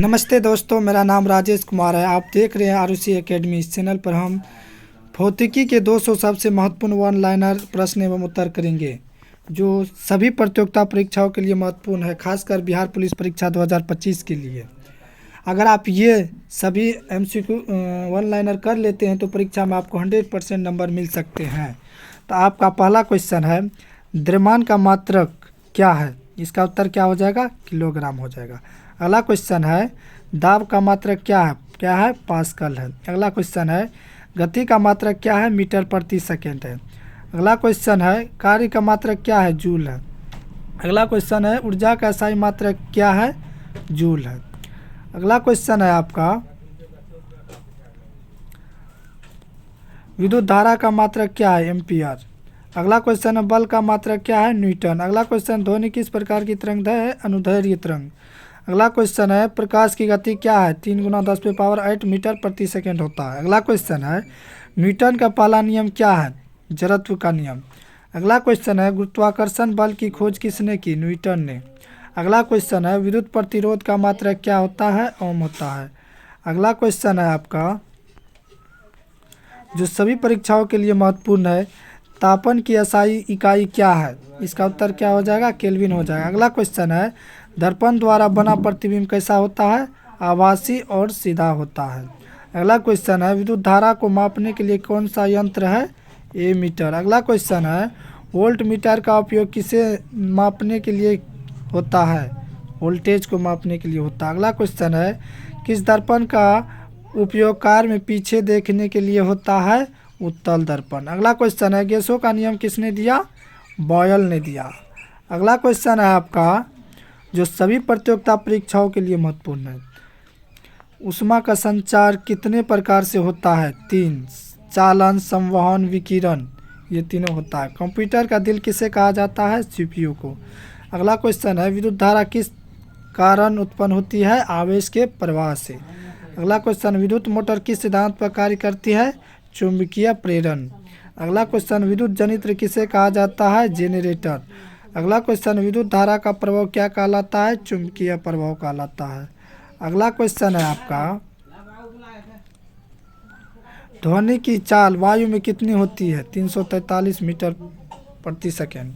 नमस्ते दोस्तों, मेरा नाम राजेश कुमार है। आप देख रहे हैं आरुषि एकेडमी। इस चैनल पर हम भौतिकी के 200 सबसे महत्वपूर्ण वन लाइनर प्रश्न एवं उत्तर करेंगे, जो सभी प्रतियोगिता परीक्षाओं के लिए महत्वपूर्ण है, खासकर बिहार पुलिस परीक्षा 2025 के लिए। अगर आप ये सभी MCQ वन लाइनर कर लेते हैं तो परीक्षा में आपको 100% नंबर मिल सकते हैं। तो आपका पहला क्वेश्चन है, द्रव्यमान का मात्रक क्या है? इसका उत्तर क्या हो जाएगा? किलोग्राम हो जाएगा। अगला क्वेश्चन है, दाब का मात्रक क्या है? पास्कल है। अगला क्वेश्चन है, गति का मात्रक क्या है? मीटर प्रति सेकेंड है। अगला क्वेश्चन है, कार्य का मात्रक क्या है? जूल है। अगला क्वेश्चन है, ऊर्जा का SI मात्रक क्या है? जूल है। अगला क्वेश्चन है आपका, विद्युत धारा का मात्रक क्या है? एम्पियर। अगला क्वेश्चन है, बल का मात्रक क्या है? न्यूटन। अगला क्वेश्चन, ध्वनि किस प्रकार की तरंगदैर्घ्य है? अनुदैर्घ्य तरंग। अगला क्वेश्चन है, प्रकाश की गति क्या है? 3 × 10⁸ मीटर प्रति सेकेंड होता है। अगला क्वेश्चन है, न्यूटन का पहला नियम क्या है? जड़त्व का नियम। अगला क्वेश्चन है, गुरुत्वाकर्षण बल की खोज किसने की? न्यूटन ने। अगला क्वेश्चन है, विद्युत प्रतिरोध का मात्रक क्या होता है? ओम होता है। अगला क्वेश्चन है आपका, जो सभी परीक्षाओं के लिए महत्वपूर्ण है, तापन की SI इकाई क्या है? इसका उत्तर क्या हो जाएगा? केल्विन हो जाएगा। अगला क्वेश्चन है, दर्पण द्वारा बना प्रतिबिंब कैसा होता है? आभासी और सीधा होता है। अगला क्वेश्चन है, विद्युत धारा को मापने के लिए कौन सा यंत्र है? एमीटर। अगला क्वेश्चन है, वोल्ट मीटर का उपयोग किसे मापने के लिए होता है? वोल्टेज को मापने के लिए होता है। अगला क्वेश्चन है, किस दर्पण का उपयोग कार में पीछे देखने के लिए होता है? उत्तल दर्पण। अगला क्वेश्चन है, गैसों का नियम किसने दिया? बॉयल ने दिया। अगला क्वेश्चन है आपका, जो सभी प्रतियोगिता परीक्षाओं के लिए महत्वपूर्ण है, ऊष्मा का संचार कितने प्रकार से होता है? 3, चालन, संवहन, विकिरण, ये तीनों होता है। कंप्यूटर का दिल किसे कहा जाता है? CPU को। अगला क्वेश्चन है, विद्युत धारा किस कारण उत्पन्न होती है? आवेश के प्रवाह से। अगला क्वेश्चन, विद्युत मोटर किस सिद्धांत पर कार्य करती है? चुंबकीय प्रेरण। अगला क्वेश्चन, विद्युत जनित्र किसे कहा जाता है? जेनरेटर। अगला क्वेश्चन, विद्युत धारा का प्रभाव क्या कहलाता है? चुंबकीय प्रभाव कहलाता है। अगला क्वेश्चन है आपका, ध्वनि की चाल वायु में कितनी होती है? 343 मीटर प्रति सेकेंड।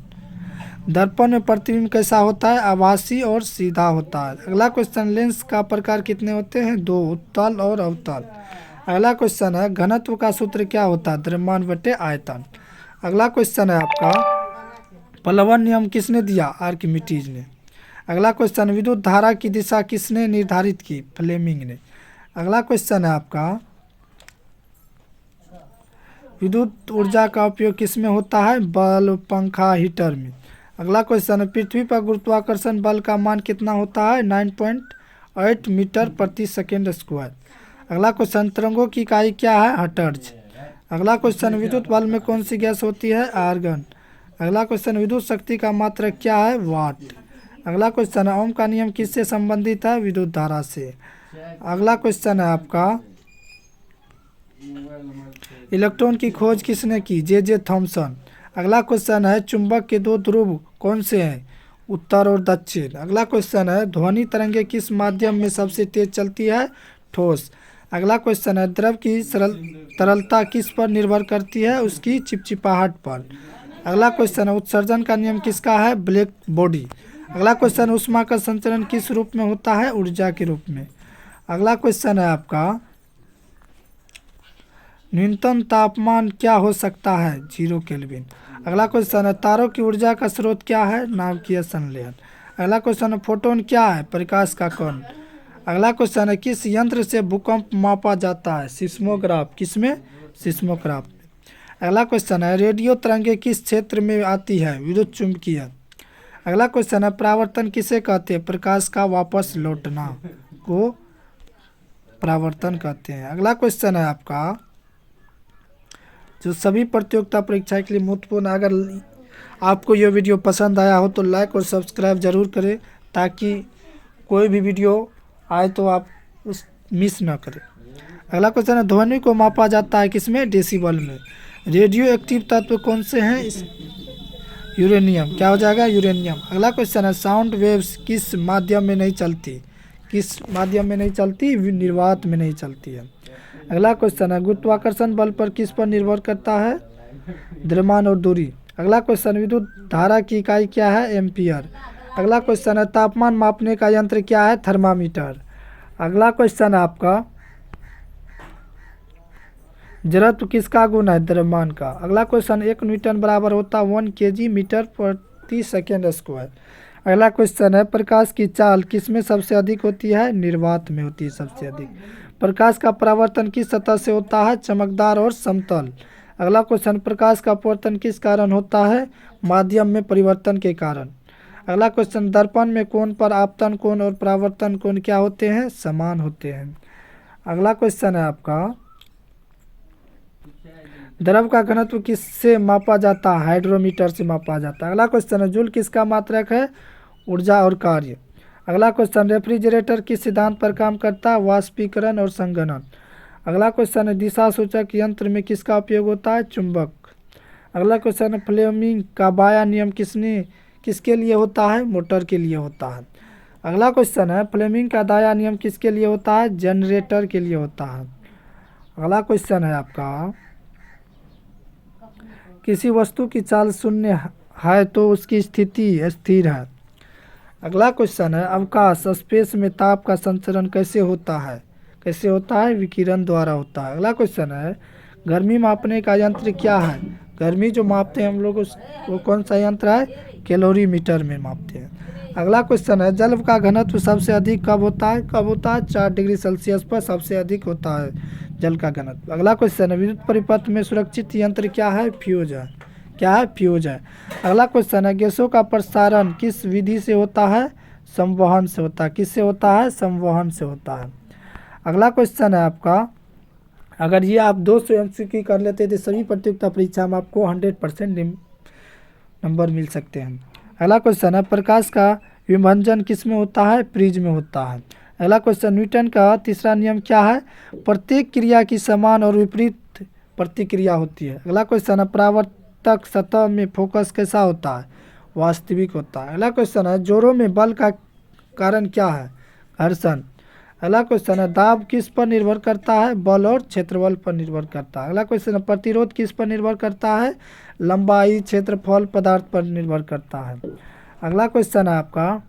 दर्पण में प्रतिबिंब कैसा होता है? आभासी और सीधा होता है। अगला क्वेश्चन, लेंस का प्रकार कितने होते हैं? 2, उत्तल और अवतल। अगला क्वेश्चन है, घनत्व का सूत्र क्या होता है? द्रव्यमान बटे आयतन। अगला क्वेश्चन है आपका, प्लवन नियम किसने दिया? आर्किमिडीज ने। अगला क्वेश्चन, विद्युत धारा की दिशा किसने निर्धारित की? फ्लेमिंग ने। अगला क्वेश्चन है आपका, विद्युत ऊर्जा का उपयोग किसमें होता है? बल्ब, पंखा, हीटर में। अगला क्वेश्चन है, पृथ्वी पर गुरुत्वाकर्षण बल का मान कितना होता है? 9.8 मीटर प्रति सेकेंड स्क्वायर। अगला क्वेश्चन, तरंगों की इकाई क्या है? हर्ट्ज। अगला क्वेश्चन, विद्युत बल्ब में कौन सी गैस होती है? आर्गन। अगला क्वेश्चन, विद्युत शक्ति का मात्रक क्या है? वाट। अगला क्वेश्चन है, ओम का नियम किससे संबंधित है? विद्युत धारा से। अगला क्वेश्चन है आपका, इलेक्ट्रॉन की खोज किसने की? J.J. थॉमसन। अगला क्वेश्चन है, चुंबक के 2 ध्रुव कौन से हैं? उत्तर और दक्षिण। अगला क्वेश्चन है, ध्वनि तरंगे किस माध्यम में सबसे तेज चलती है? ठोस। अगला क्वेश्चन है, द्रव की तरलता किस पर निर्भर करती है? उसकी चिपचिपाहट पर। अगला क्वेश्चन है, उत्सर्जन का नियम किसका है? Black body. अगला क्वेश्चन, ऊष्मा का संचरण किस रूप में होता है? ऊर्जा के रूप में। अगला क्वेश्चन है आपका, न्यूनतम तापमान क्या हो सकता है? 0 केल्विन। अगला क्वेश्चन है, तारों की ऊर्जा का स्रोत क्या है? नाभिकीय संलयन। अगला क्वेश्चन है, फोटोन क्या है? प्रकाश का कण। अगला क्वेश्चन है, किस यंत्र से भूकंप मापा जाता है? सिस्मोग्राफ। किसमें? सिस्मोग्राफ में। अगला क्वेश्चन है, रेडियो तरंगे किस क्षेत्र में आती है? विद्युत चुंबकीय। अगला क्वेश्चन है, परावर्तन किसे कहते हैं? प्रकाश का वापस लौटना को परावर्तन कहते हैं। अगला क्वेश्चन है आपका, जो सभी प्रतियोगिता परीक्षा के लिए महत्वपूर्ण। अगर आपको यह वीडियो पसंद आया हो तो लाइक और सब्सक्राइब जरूर करें, ताकि कोई भी वीडियो आए तो आप उस मिस ना करें। अगला क्वेश्चन है, ध्वनि को मापा जाता है किसमें? डेसिबल में। रेडियो एक्टिव तत्व कौन से हैं? यूरेनियम। क्या हो जाएगा? यूरेनियम। अगला क्वेश्चन है, साउंड वेव्स किस माध्यम में नहीं चलती? किस माध्यम में नहीं चलती, निर्वात में नहीं चलती है। अगला क्वेश्चन है गुरुत्वाकर्षण बल पर किस पर निर्भर करता है, द्रव्यमान और दूरी। अगला क्वेश्चन विद्युत धारा की इकाई क्या है, एम्पियर। अगला क्वेश्चन है तापमान मापने का यंत्र क्या है, थर्मामीटर। अगला क्वेश्चन है आपका जड़त्व किसका गुण है, द्रव्यमान का। अगला क्वेश्चन 1 न्यूटन बराबर होता है 1 kg मीटर प्रति सेकेंड स्क्वायर। अगला क्वेश्चन है प्रकाश की चाल किसमें सबसे अधिक होती है, निर्वात में होती है सबसे अधिक। प्रकाश का परावर्तन किस सतह से होता है, चमकदार और समतल। अगला क्वेश्चन प्रकाश का अपवर्तन किस कारण होता है, माध्यम में परिवर्तन के कारण। अगला क्वेश्चन दर्पण में कोण पर आपतन कोण और परावर्तन कोण क्या होते हैं, समान होते हैं। अगला क्वेश्चन है आपका द्रव का घनत्व किससे मापा जाता है, हाइड्रोमीटर से मापा जाता है। अगला क्वेश्चन है जूल किसका मात्रक है, ऊर्जा और कार्य। अगला क्वेश्चन रेफ्रिजरेटर किस सिद्धांत पर काम करता है, वाष्पीकरण और संघनन। अगला क्वेश्चन है दिशा सूचक यंत्र में किसका उपयोग होता है, चुंबक। अगला क्वेश्चन है फ्लेमिंग का बाया नियम किसके लिए होता है, मोटर के लिए होता है। अगला क्वेश्चन है फ्लेमिंग का दाया नियम किसके लिए होता है, जनरेटर के लिए होता है। अगला क्वेश्चन है आपका किसी वस्तु की चाल शून्य है तो उसकी स्थिति स्थिर है। अगला क्वेश्चन है अवकाश स्पेस में ताप का संचरण कैसे होता है, विकिरण द्वारा होता है। अगला क्वेश्चन है गर्मी मापने का यंत्र क्या है, गर्मी जो मापते हैं हम लोग वो कौन सा यंत्र है, कैलोरीमीटर में मापते हैं। अगला क्वेश्चन है जल का घनत्व सबसे अधिक कब होता है, 4 डिग्री सेल्सियस पर सबसे अधिक होता है जल का घनत्व। अगला क्वेश्चन है विद्युत परिपथ में सुरक्षित यंत्र क्या है, फ्यूज है। फ्यूज है। अगला क्वेश्चन है गैसों का प्रसारण किस विधि से होता है, संवहन से होता है। किससे होता है, संवहन से होता है। अगला क्वेश्चन है आपका अगर ये आप 200 MCQ कर लेते तो सभी प्रतियोगिता परीक्षा में आपको 100% नंबर मिल सकते हैं। अगला क्वेश्चन है प्रकाश का विभंजन किस में होता है, प्रिज्म में होता है। अगला क्वेश्चन न्यूटन का तीसरा नियम क्या है, प्रत्येक क्रिया की समान और विपरीत प्रतिक्रिया होती है। अगला क्वेश्चन है परावर्तक सतह में फोकस कैसा होता है, वास्तविक होता है। अगला क्वेश्चन है जोरों में बल का कारण क्या है, घर्षण। अगला क्वेश्चन है दाब किस पर निर्भर करता है, बल और क्षेत्रफल पर निर्भर करता है। अगला क्वेश्चन है प्रतिरोध किस पर निर्भर करता है, लंबाई, क्षेत्रफल, पदार्थ पर निर्भर करता है। अगला क्वेश्चन है आपका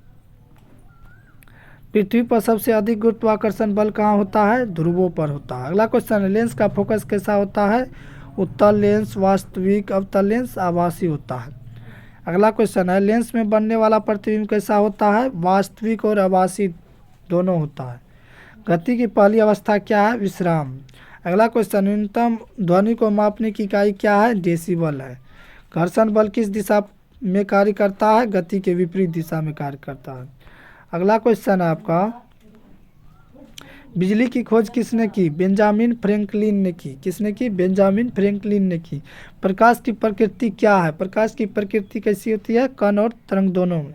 पृथ्वी पर सबसे अधिक गुरुत्वाकर्षण बल कहाँ होता है, ध्रुवों पर होता है। अगला क्वेश्चन है लेंस का फोकस कैसा होता है, उत्तल लेंस, वास्तविक, अवतल लेंस, आभासी होता है। अगला क्वेश्चन है लेंस में बनने वाला प्रतिबिंब कैसा होता है, वास्तविक और आभासी दोनों होता है। गति की पहली अवस्था क्या है, विश्राम। अगला क्वेश्चन न्यूनतम ध्वनि को मापने की इकाई क्या है, डेसिबल है। घर्षण बल किस दिशा में कार्य करता है, गति के विपरीत दिशा में कार्य करता है। अगला क्वेश्चन है आपका बिजली की खोज किसने की, बेंजामिन फ्रैंकलिन ने की। किसने की, बेंजामिन फ्रैंकलिन ने की। प्रकाश की प्रकृति क्या है, प्रकाश की प्रकृति कैसी होती है, कण और तरंग दोनों में।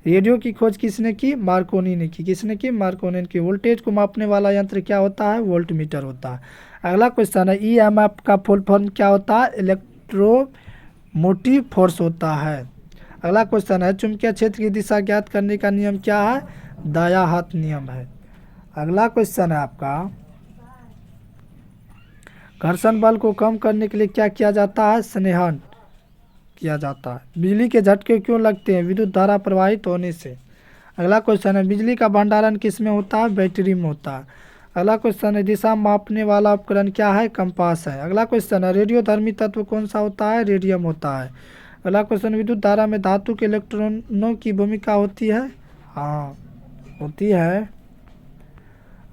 रेडियो की खोज किसने की, मार्कोनी ने की। किसने की, मार्कोनी ने की। वोल्टेज को मापने वाला यंत्र क्या होता है, वोल्टमीटर होता है। अगला क्वेश्चन है EMF का फुल फॉर्म क्या होता है, इलेक्ट्रोमोटिव फोर्स होता है। अगला क्वेश्चन है चुंबकीय क्षेत्र की दिशा ज्ञात करने का नियम क्या है, दाया हाथ नियम है। अगला क्वेश्चन है आपका घर्षण बल को कम करने के लिए क्या किया जाता है, स्नेहन किया जाता है। बिजली के झटके क्यों लगते हैं, विद्युत धारा प्रवाहित होने से। अगला क्वेश्चन है बिजली का भंडारण किस में होता है, बैटरी में होता है। अगला क्वेश्चन है दिशा मापने वाला उपकरण क्या है, कंपास है। अगला क्वेश्चन है रेडियोधर्मी तत्व कौन सा होता है, रेडियम होता है। अगला क्वेश्चन विद्युत धारा में धातु के इलेक्ट्रॉनों की भूमिका होती है, हाँ होती है।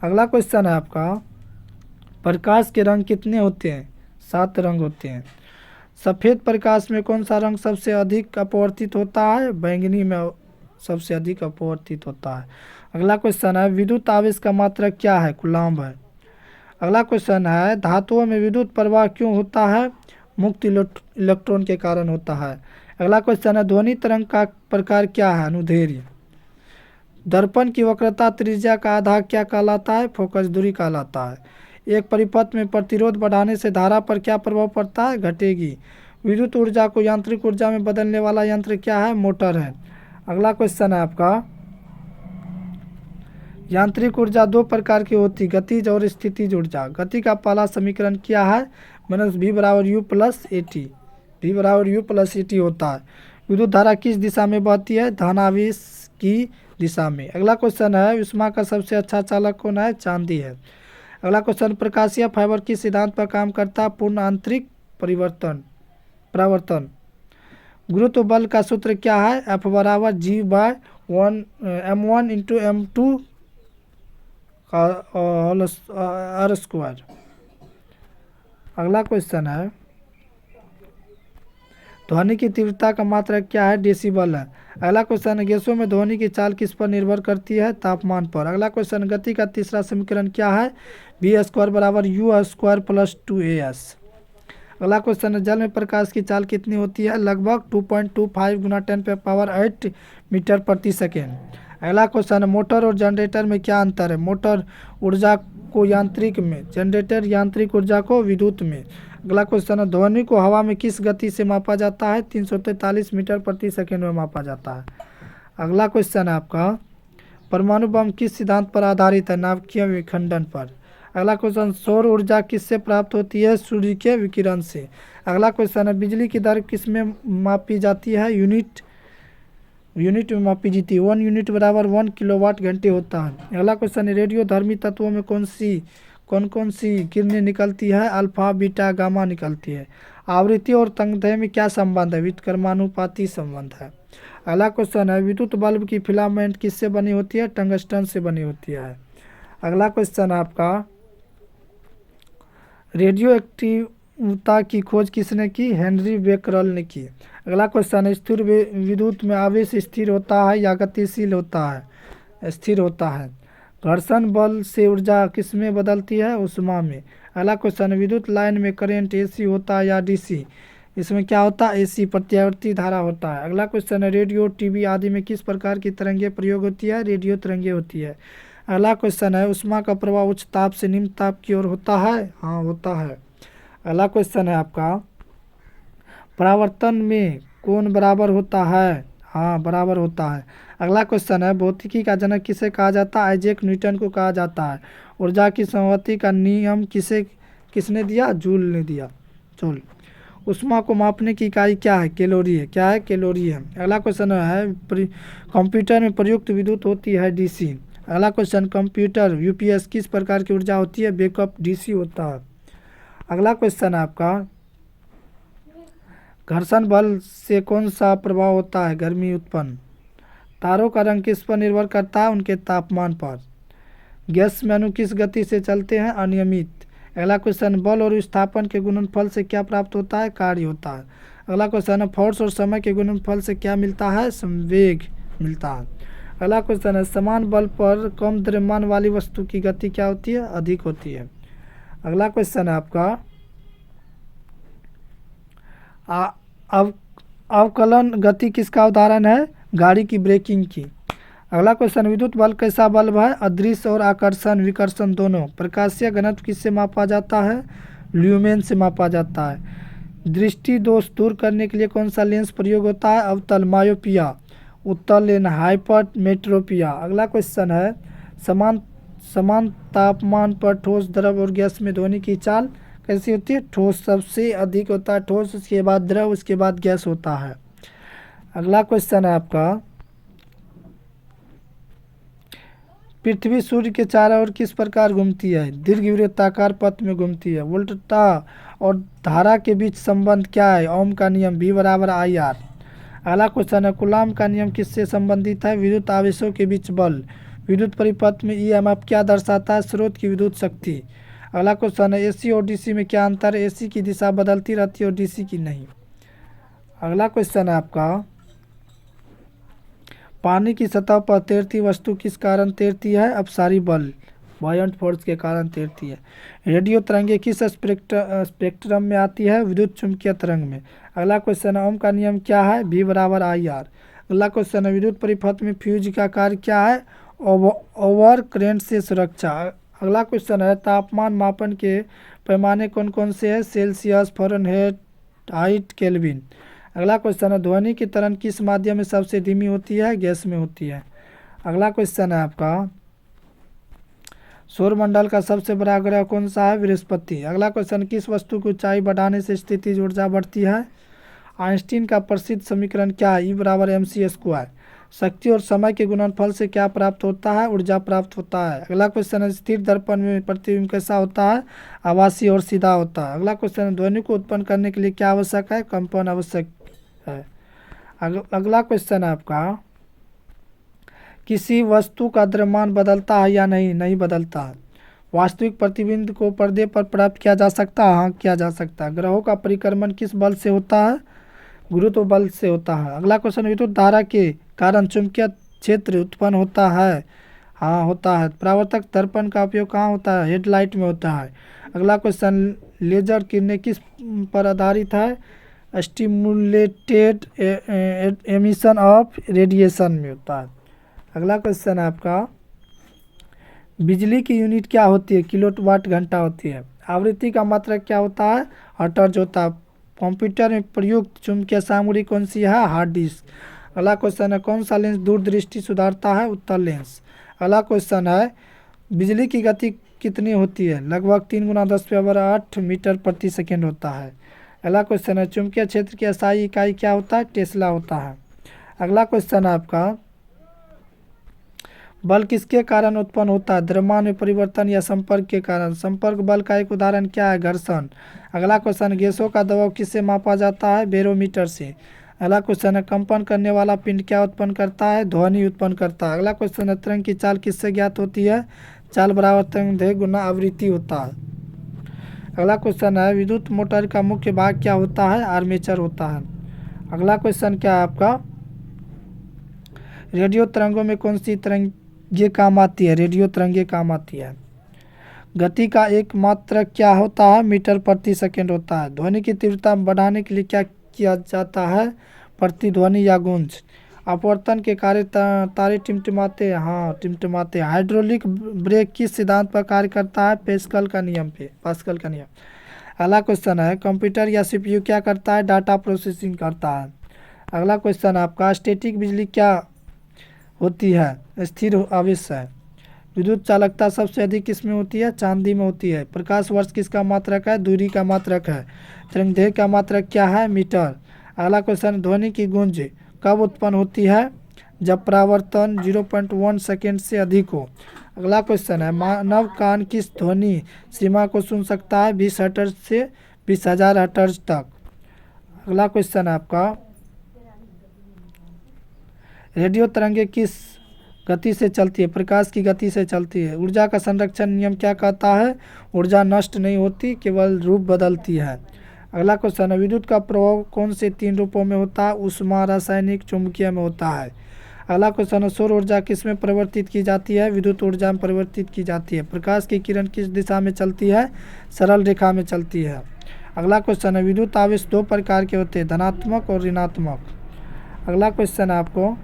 अगला क्वेश्चन है आपका प्रकाश के रंग कितने होते हैं, 7 रंग होते हैं। सफ़ेद प्रकाश में कौन सा रंग सबसे अधिक अपवर्तित होता है, बैंगनी में सबसे अधिक अपवर्तित होता है। अगला क्वेश्चन है विद्युत आवेश का मात्रक क्या है, कूलम्ब है। अगला क्वेश्चन है धातुओं में विद्युत प्रवाह क्यों होता है, मुक्त इलेक्ट्रॉन के कारण होता है। अगला क्वेश्चन है ध्वनि तरंग का प्रकार क्या है, अनुदैर्ध्य। दर्पण की वक्रता त्रिज्या का आधा क्या कहलाता है, फोकस दूरी कहलाता है। एक परिपथ में प्रतिरोध बढ़ाने से धारा पर क्या प्रभाव पड़ता है, घटेगी। विद्युत ऊर्जा को यांत्रिक ऊर्जा में बदलने वाला यंत्र क्या है, मोटर है। अगला क्वेश्चन है आपका यांत्रिक ऊर्जा दो प्रकार की होती, गतिज और स्थितिज ऊर्जा। गति का पहला समीकरण क्या है? माइनस V बराबर U plus A T, V बराबर U प्लस ए टी होता है। विद्युत धारा किस दिशा में बहती है? धनावेश की दिशा में। अगला क्वेश्चन है, उष्मा का सबसे अच्छा चालक कौन है? चांदी है। अगला क्वेश्चन, प्रकाशीय फाइबर किस सिद्धांत पर काम करता है? पूर्ण आंतरिक परावर्तन। गुरुत्व बल का सूत्र क्या है? F बराबर G bye M1 into M2 का आर स्क्वायर। अगला क्वेश्चन है, ध्वनि की तीव्रता का मात्रक क्या है? डेसिबल है। अगला क्वेश्चन है, गैसों में ध्वनि की चाल किस पर निर्भर करती है? तापमान पर। अगला क्वेश्चन, गति का तीसरा समीकरण क्या है? V स्क्वायर बराबर U स्क्वायर प्लस 2AS। अगला क्वेश्चन है, जल में प्रकाश की चाल कितनी होती है? लगभग 2.25 गुना 10⁸ मीटर प्रति सेकेंड। अगला क्वेश्चन है, मोटर और जनरेटर में क्या अंतर है? मोटर ऊर्जा को यांत्रिक में, जनरेटर यांत्रिक ऊर्जा को विद्युत में। अगला क्वेश्चन है, ध्वनि को हवा में किस गति से मापा जाता है? 343 मीटर प्रति सेकेंड में मापा जाता है। अगला क्वेश्चन है आपका, परमाणु बम किस सिद्धांत पर आधारित है? नाभिकीय विखंडन पर। अगला क्वेश्चन, सौर ऊर्जा किससे प्राप्त होती है? सूर्य के विकिरण से। अगला क्वेश्चन है, बिजली की दर किस में मापी जाती है? यूनिट में मापी जाती है। 1 यूनिट बराबर 1 किलोवाट घंटे होता है। अगला क्वेश्चन है, रेडियो धर्मी तत्वों में कौन कौन सी किरणें निकलती है? अल्फा बीटा गामा निकलती है। आवृत्ति और तंगदैर्घ्य में क्या संबंध है? व्युत्क्रमानुपाती संबंध है। अगला क्वेश्चन है, विद्युत बल्ब की फिलामेंट किससे बनी होती है? टंगस्टन से बनी होती है। अगला क्वेश्चन है आपका, रेडियो एक्टिवता की खोज किसने की? हेनरी बेकरल ने की। अगला क्वेश्चन है, स्थिर विद्युत में आवेश स्थिर होता है या गतिशील होता है? स्थिर होता है। घर्षण बल से ऊर्जा किस में बदलती है? ऊष्मा में। अगला क्वेश्चन, विद्युत लाइन में करंट एसी होता है या डीसी? इसमें क्या होता है? एसी, प्रत्यावर्ती धारा होता है। अगला क्वेश्चन है, रेडियो टीवी आदि में किस प्रकार की तरंगे प्रयोग होती है? रेडियो तरंगे होती है। अगला क्वेश्चन है, ऊष्मा का प्रवाह उच्च ताप से निम्न ताप की ओर होता है? हाँ, होता है। अगला क्वेश्चन है आपका, परावर्तन में कौन बराबर होता है? हाँ, बराबर होता है। अगला क्वेश्चन है, भौतिकी का जनक किसे कहा जाता है? आइजैक न्यूटन को कहा जाता है। ऊर्जा की संवहति का नियम किसने दिया? जूल ने दिया। जूल। ऊष्मा को मापने की इकाई क्या है? कैलोरी है। क्या है? कैलोरी है। अगला क्वेश्चन है, कंप्यूटर में प्रयुक्त विद्युत होती है डीसी। अगला क्वेश्चन, कंप्यूटर यूपीएस किस प्रकार की ऊर्जा होती है? बैकअप डीसी होता है। अगला क्वेश्चन है आपका, घर्षण बल से कौन सा प्रभाव होता है? गर्मी उत्पन्न। तारों का रंग किस पर निर्भर करता है? उनके तापमान पर। गैस में अणु किस गति से चलते हैं? अनियमित। अगला क्वेश्चन, बल और विस्थापन के गुणनफल से क्या प्राप्त होता है? कार्य होता है। अगला क्वेश्चन है, फोर्स और समय के गुणनफल से क्या मिलता है? संवेग मिलता है। अगला क्वेश्चन है, समान बल पर कम द्रव्यमान वाली वस्तु की गति क्या होती है? अधिक होती है। अगला क्वेश्चन है आपका, अवकलन गति किसका उदाहरण है? गाड़ी की ब्रेकिंग की। अगला क्वेश्चन, विद्युत बल्ब कैसा बल्ब है? अदृश्य और आकर्षण विकर्षण दोनों। प्रकाशीय घनत्व किससे मापा जाता है? ल्यूमेन से मापा जाता है। दृष्टि दोष दूर करने के लिए कौन सा लेंस प्रयोग होता है? अवतल मायोपिया, उत्तल लेंस हाइपरमेट्रोपिया। अगला क्वेश्चन है, समान तापमान पर ठोस, द्रव और गैस में ध्वनि की चाल कैसी होती है? ठोस सबसे अधिक होता है, ठोस, उसके बाद द्रव, उसके बाद गैस होता है। अगला क्वेश्चन है आपका, पृथ्वी सूर्य के चारों ओर किस प्रकार घूमती है? दीर्घवृत्ताकार पथ में घूमती है। वोल्टता और धारा के बीच संबंध क्या है? ओम का नियम, V बराबर IR। अगला क्वेश्चन है, कूलाम का नियम किससे संबंधित है? विद्युत आवेशों के बीच बल। विद्युत परिपथ में EMF क्या दर्शाता है? स्रोत की विद्युत शक्ति। अगला क्वेश्चन है, AC और DC में क्या अंतर है? AC की दिशा बदलती रहती है और DC की नहीं। अगला क्वेश्चन है आपका, पानी की सतह पर तैरती वस्तु किस कारण तैरती है? अपसारी बल, बायोंट फोर्स के कारण तैरती है। रेडियो तरंगे किस स्पेक्ट्रम में आती है? विद्युत चुंबकीय तरंग में। अगला क्वेश्चन है, ओम का नियम क्या है? V बराबर IR। अगला क्वेश्चन है, विद्युत परिपथ में फ्यूज का कार्य क्या है? ओवर करंट से सुरक्षा। अगला क्वेश्चन है, तापमान मापन के पैमाने कौन कौन से हैं? Celsius, Fahrenheit, kelvin. अगला क्वेश्चन है, ध्वनि की तरंग किस माध्यम में सबसे धीमी होती है? गैस में होती है। अगला क्वेश्चन है आपका, सौरमंडल का सबसे बड़ा ग्रह कौन सा है? बृहस्पति। अगला क्वेश्चन, किस वस्तु की ऊंचाई बढ़ाने से स्थितिज ऊर्जा बढ़ती है? आइंस्टीन का प्रसिद्ध समीकरण क्या है? E = mc²। शक्ति और समय के गुणनफल से क्या प्राप्त होता है? ऊर्जा प्राप्त होता है। अगला क्वेश्चन है, स्थिर दर्पण में प्रतिबिंब कैसा होता है? आभासी और सीधा होता है। अगला क्वेश्चन है, ध्वनि को उत्पन्न करने के लिए क्या आवश्यक है? कंपन आवश्यक है। अगला क्वेश्चन है आपका, किसी वस्तु का द्रव्यमान बदलता है या नहीं? नहीं बदलता है। वास्तविक प्रतिबिंब को पर्दे पर प्राप्त किया जा सकता है? हाँ, किया जा सकता है। ग्रहों का परिक्रमण किस बल से होता है? गुरुत्व बल से होता है। अगला क्वेश्चन, विद्युत धारा के कारण चुंबकीय क्षेत्र उत्पन्न होता है? हाँ, होता है। परावर्तक दर्पण का उपयोग कहाँ होता है? हेडलाइट में होता है। अगला क्वेश्चन, लेजर किरणें किस पर आधारित है? स्टिमुलेटेड एमिशन ऑफ रेडिएशन में होता है। अगला क्वेश्चन है आपका, बिजली की यूनिट क्या होती है? किलोवाट घंटा होती है। आवृत्ति का मात्रक क्या होता है? हर्ट्ज होता है। कंप्यूटर में प्रयुक्त चुंबकीय सामग्री कौन सी है? Hard disk. अगला क्वेश्चन है, कौन सा लेंस दूरदृष्टि सुधारता है? उत्तल लेंस। अगला क्वेश्चन है, बिजली की गति कितनी होती है? लगभग 3 × 10⁸ मीटर प्रति सेकेंड होता है। अगला क्वेश्चन है, चुंबकीय क्षेत्र की SI इकाई क्या होता है? टेस्ला होता है। अगला क्वेश्चन है आपका, बल किसके कारण उत्पन्न होता है? द्रव्यमान में परिवर्तन या संपर्क के कारण। संपर्क बल का एक उदाहरण क्या है? घर्षण। अगला क्वेश्चन, गैसों का दबाव किससे मापा जाता है? बैरोमीटर से। अगला क्वेश्चन है, कंपन करने वाला पिंड क्या उत्पन्न करता है? ध्वनि उत्पन्न करता है। अगला क्वेश्चन है, तरंग की चाल किससे ज्ञात होती है? चाल बराबर तरंग गुना आवृत्ति होता है। अगला क्वेश्चन है, विद्युत मोटर का मुख्य भाग क्या होता है? आर्मेचर होता है। अगला क्वेश्चन क्या है आपका, रेडियो तरंगों में कौन सी तरंग ये काम आती है? रेडियो तरंगे काम आती है। गति का एक मात्रक क्या होता है? मीटर प्रति सेकेंड होता है। ध्वनि की तीव्रता बढ़ाने के लिए क्या किया जाता है? प्रतिध्वनि या गूंज। अपवर्तन के कार्य तारे टिमटिमाते हैं। हाँ, टिमटिमाते हैं। हाइड्रोलिक ब्रेक किस सिद्धांत पर कार्य करता है? पास्कल का नियम। अगला क्वेश्चन है, कंप्यूटर या CPU क्या करता है? डाटा प्रोसेसिंग करता है। अगला क्वेश्चन आपका, स्टैटिक बिजली क्या होती है? स्थिर आवेश है। विद्युत चालकता सबसे अधिक किस में होती है? चांदी में होती है। प्रकाश वर्ष किसका मात्रक है? दूरी का मात्रक है। तरंगदैर्घ्य का मात्रक क्या है? मीटर। अगला क्वेश्चन, ध्वनि की गूंज कब उत्पन्न होती है? जब परावर्तन 0.1 सेकेंड से अधिक हो। अगला क्वेश्चन है, मानव कान किस ध्वनि सीमा को सुन सकता है? 20 हर्ट्ज से 20,000 हर्ट्ज तक। अगला क्वेश्चन है आपका, रेडियो तरंगे किस गति से चलती है? प्रकाश की गति से चलती है। ऊर्जा का संरक्षण नियम क्या कहता है? ऊर्जा नष्ट नहीं होती, केवल रूप बदलती है। अगला क्वेश्चन है, विद्युत का प्रभाव कौन से 3 रूपों में होता है? ऊष्मा, रासायनिक, चुंबकीय में होता है। अगला क्वेश्चन है, सौर ऊर्जा किस में परिवर्तित की जाती है? विद्युत ऊर्जा में परिवर्तित की जाती है। प्रकाश की किरण किस दिशा में चलती है? सरल रेखा में चलती है। अगला क्वेश्चन है, विद्युत आवेश 2 प्रकार के होते हैं, धनात्मक और ऋणात्मक। अगला क्वेश्चन है आपको,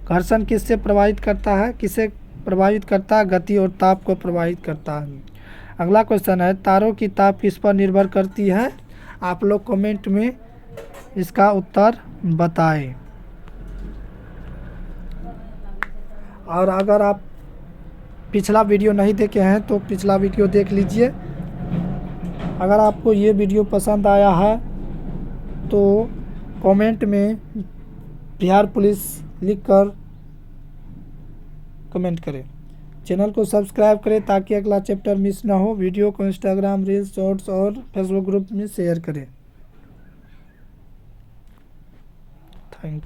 घर्षण किससे प्रभावित करता है? किसे प्रभावित करता है? गति और ताप को प्रभावित करता है। अगला क्वेश्चन है, तारों की ताप किस पर निर्भर करती है? आप लोग कमेंट में इसका उत्तर बताएं। और अगर आप पिछला वीडियो नहीं देखे हैं तो पिछला वीडियो देख लीजिए। अगर आपको ये वीडियो पसंद आया है तो कमेंट में बिहार पुलिस लिखकर कमेंट करें। चैनल को सब्सक्राइब करें ताकि अगला चैप्टर मिस ना हो। वीडियो को इंस्टाग्राम रील्स, शॉर्ट्स और फेसबुक ग्रुप में शेयर करें। Thank you.